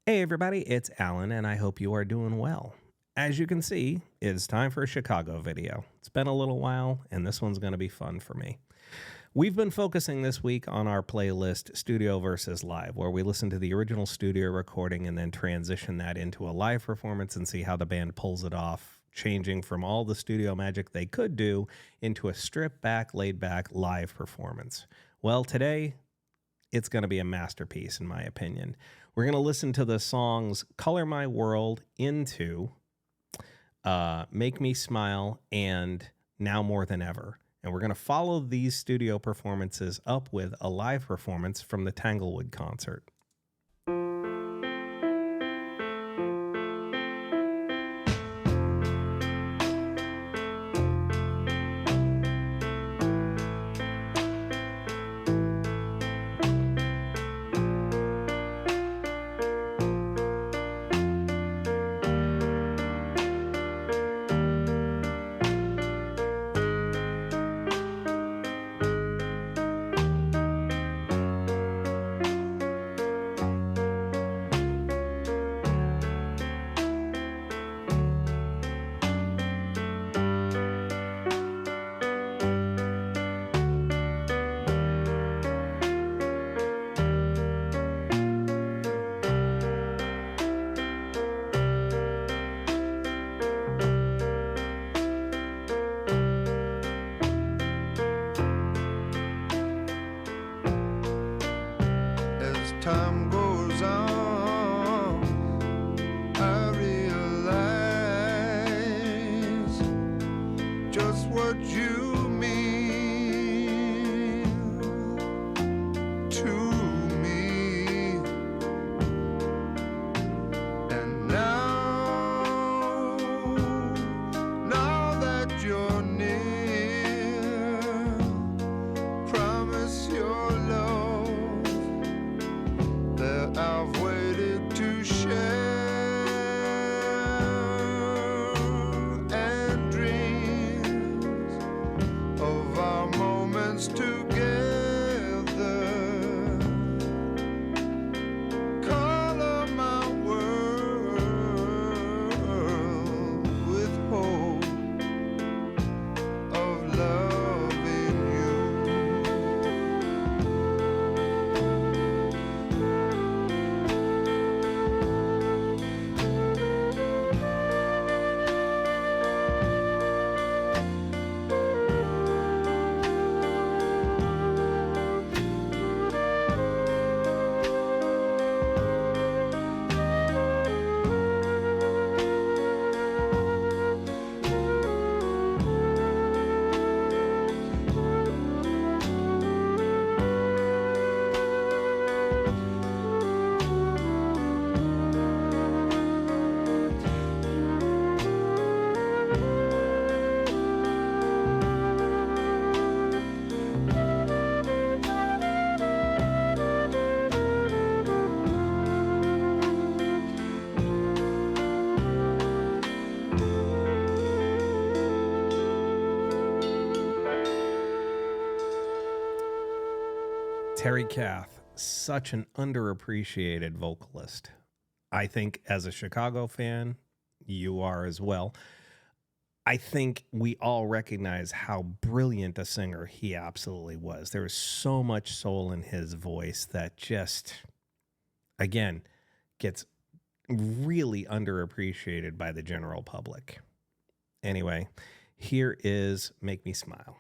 Hey everybody, it's Alan and I hope you are doing well. As you can see, it's time for a Chicago video. It's been a little while and this one's going to be fun for me. We've been focusing this week on our playlist Studio versus Live, where we listen to the original studio recording and then transition that into a live performance and see how the band pulls it off, changing from all the studio magic they could do into a stripped back, laid back live performance. Well, today it's going to be a masterpiece, in my opinion. We're going to listen to the songs Color My World, Into, Make Me Smile, and Now More Than Ever. And we're going to follow these studio performances up with a live performance from the Tanglewood concert. Time goes on, I realize just what you mean to me. And now that you're near, promise your love that I've waited to share and dreams of our moments together. Color my world with hope of loving you. Terry Kath, such an underappreciated vocalist. I think as a Chicago fan, you are as well. I think we all recognize how brilliant a singer he absolutely was. There was so much soul in his voice that just, again, gets really underappreciated by the general public. Anyway, here is Make Me Smile.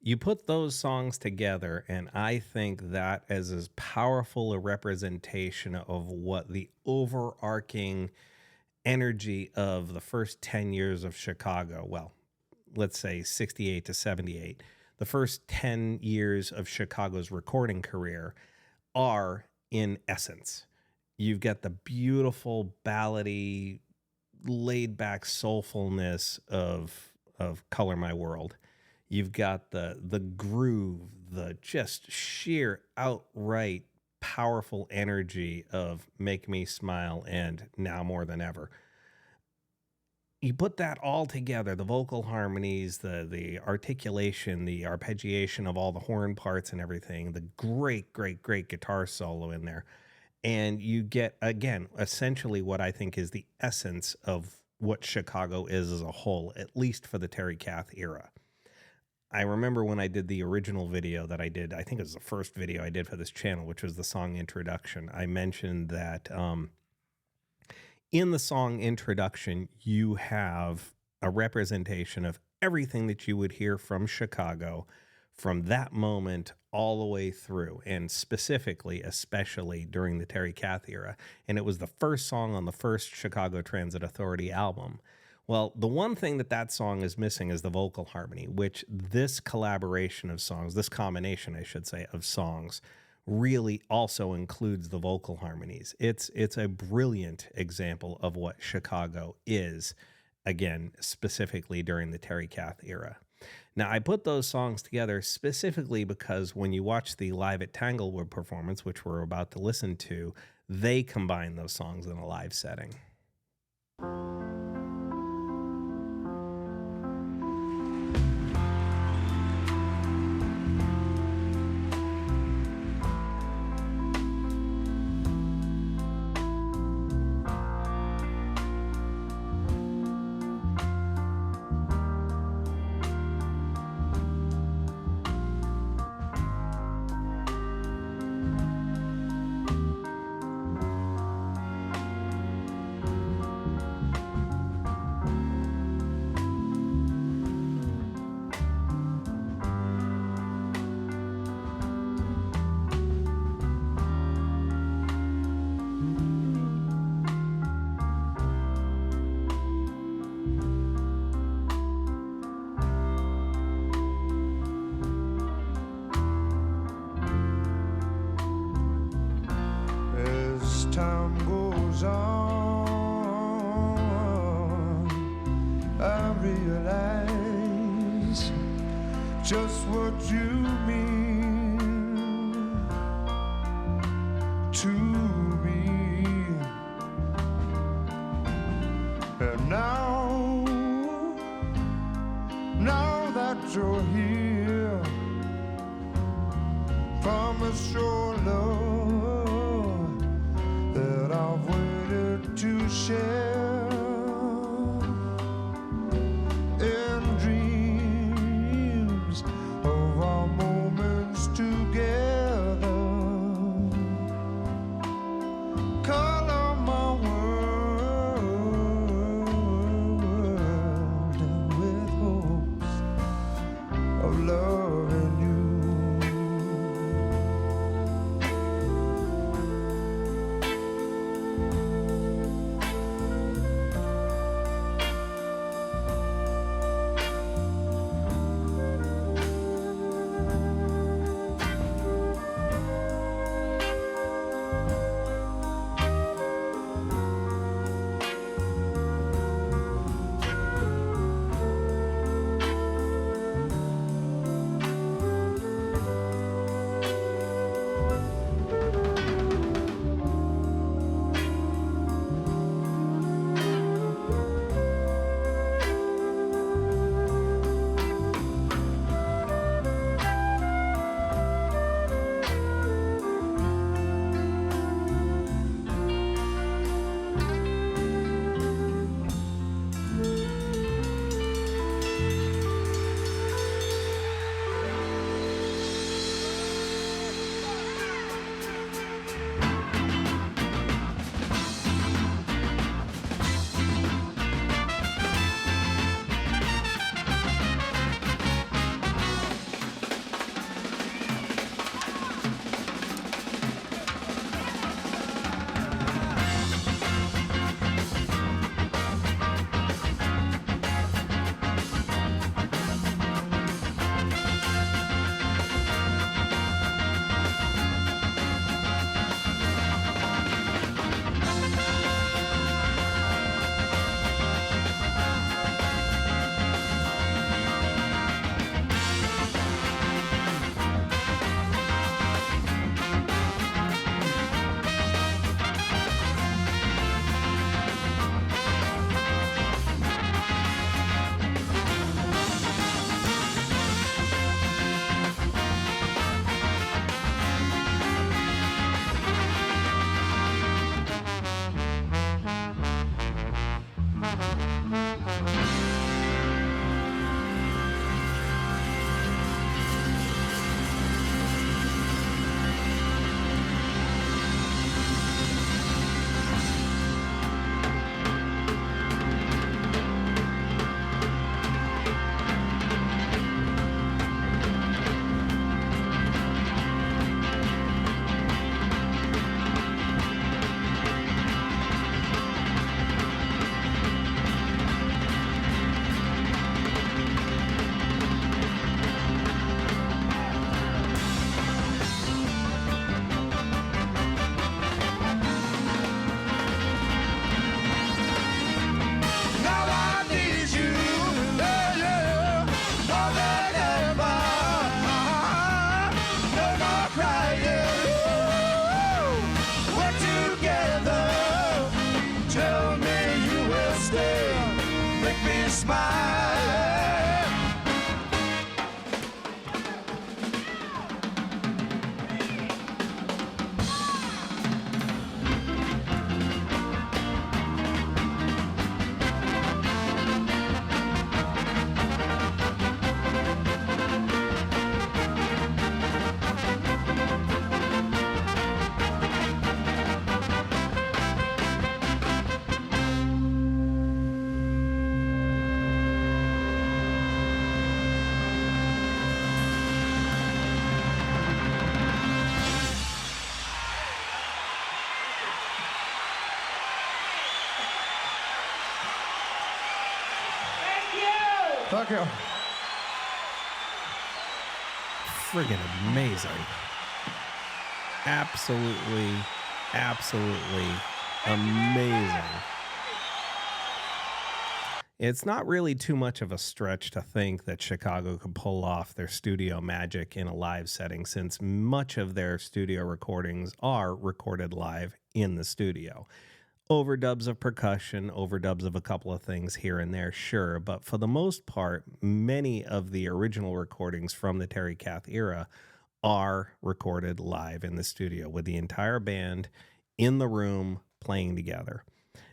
You put those songs together, and I think that is as powerful a representation of what the overarching energy of the first 10 years of Chicago, well, let's say 68 to 78, the first 10 years of Chicago's recording career are in essence. You've got the beautiful ballady, laid back soulfulness of Color My World. You've got the groove, the just sheer outright powerful energy of Make Me Smile and Now More Than Ever. You put that all together, the vocal harmonies, the articulation, the arpeggiation of all the horn parts and everything, the great guitar solo in there. And you get, again, essentially what I think is the essence of what Chicago is as a whole, at least for the Terry Kath era. I remember when I did the original video that I did, I think it was the first video I did for this channel, which was the song Introduction. I mentioned that in the song Introduction, you have a representation of everything that you would hear from Chicago from that moment all the way through, and specifically, especially during the Terry Kath era. And it was the first song on the first Chicago Transit Authority album. Well, the one thing that song is missing is the vocal harmony, which this collaboration of songs, this combination, I should say, of songs, really also includes the vocal harmonies. It's a brilliant example of what Chicago is, again, specifically during the Terry Kath era. Now, I put those songs together specifically because when you watch the Live at Tanglewood performance, which we're about to listen to, they combine those songs in a live setting. Time goes on, I realize just what you mean to me. And now that you're here, promise your love that I've waited to share in dreams of our moments together. Color my world with hopes of loving you. me smile. Thank you. Friggin' amazing. Absolutely, absolutely amazing. It's not really too much of a stretch to think that Chicago could pull off their studio magic in a live setting, since much of their studio recordings are recorded live in the studio. Overdubs of percussion, overdubs of a couple of things here and there, sure, but for the most part, many of the original recordings from the Terry Kath era are recorded live in the studio with the entire band in the room playing together.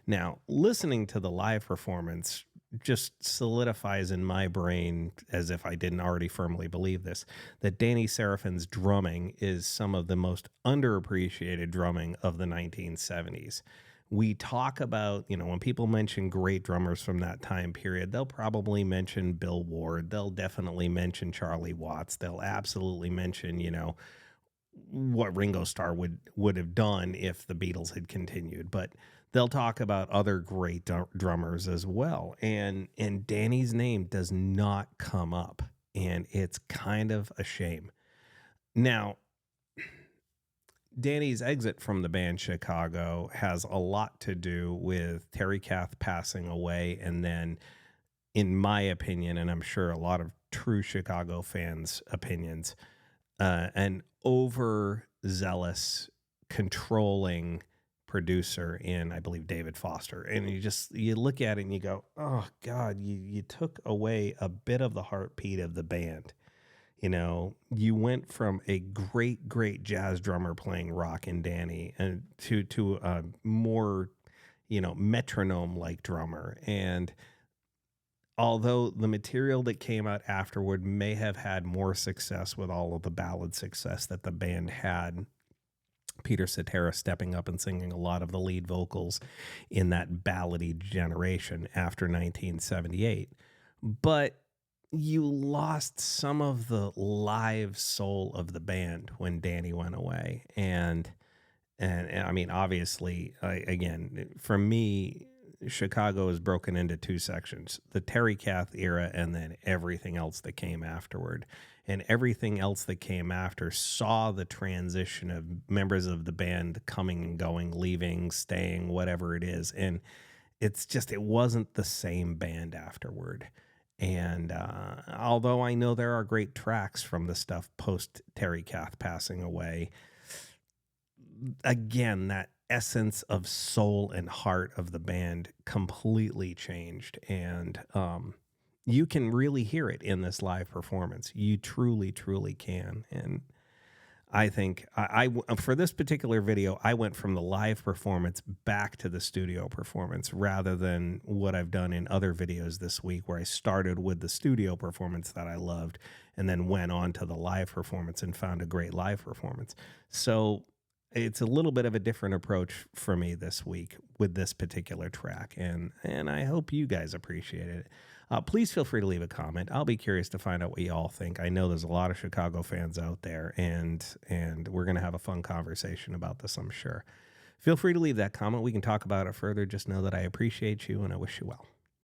Now, listening to the live performance just solidifies in my brain, as if I didn't already firmly believe this, that Danny Seraphin's drumming is some of the most underappreciated drumming of the 1970s. We talk about, when people mention great drummers from that time period, they'll probably mention Bill Ward. They'll definitely mention Charlie Watts. They'll absolutely mention, what Ringo Starr would have done if the Beatles had continued. But they'll talk about other great drummers as well. And Danny's name does not come up. And it's kind of a shame. Now, Danny's exit from the band Chicago has a lot to do with Terry Kath passing away, and then, in my opinion, and I'm sure a lot of true Chicago fans' opinions, an overzealous, controlling producer in, I believe, David Foster. And you look at it and you go, oh God, you took away a bit of the heartbeat of the band. You went from a great, great jazz drummer playing rock in Danny and to a more, metronome-like drummer. And although the material that came out afterward may have had more success with all of the ballad success that the band had, Peter Cetera stepping up and singing a lot of the lead vocals in that ballady generation after 1978. But you lost some of the live soul of the band when Danny went away. And I mean, obviously, again, for me, Chicago is broken into two sections, the Terry Kath era and then everything else that came afterward. And everything else that came after saw the transition of members of the band coming and going, leaving, staying, whatever it is. And it wasn't the same band afterward. And although I know there are great tracks from the stuff post Terry Kath passing away, again, that essence of soul and heart of the band completely changed. And you can really hear it in this live performance. You truly, truly can. And I think I for this particular video, I went from the live performance back to the studio performance rather than what I've done in other videos this week, where I started with the studio performance that I loved and then went on to the live performance and found a great live performance. So it's a little bit of a different approach for me this week with this particular track, and I hope you guys appreciate it. Please feel free to leave a comment. I'll be curious to find out what you all think. I know there's a lot of Chicago fans out there, and we're going to have a fun conversation about this, I'm sure. Feel free to leave that comment. We can talk about it further. Just know that I appreciate you and I wish you well.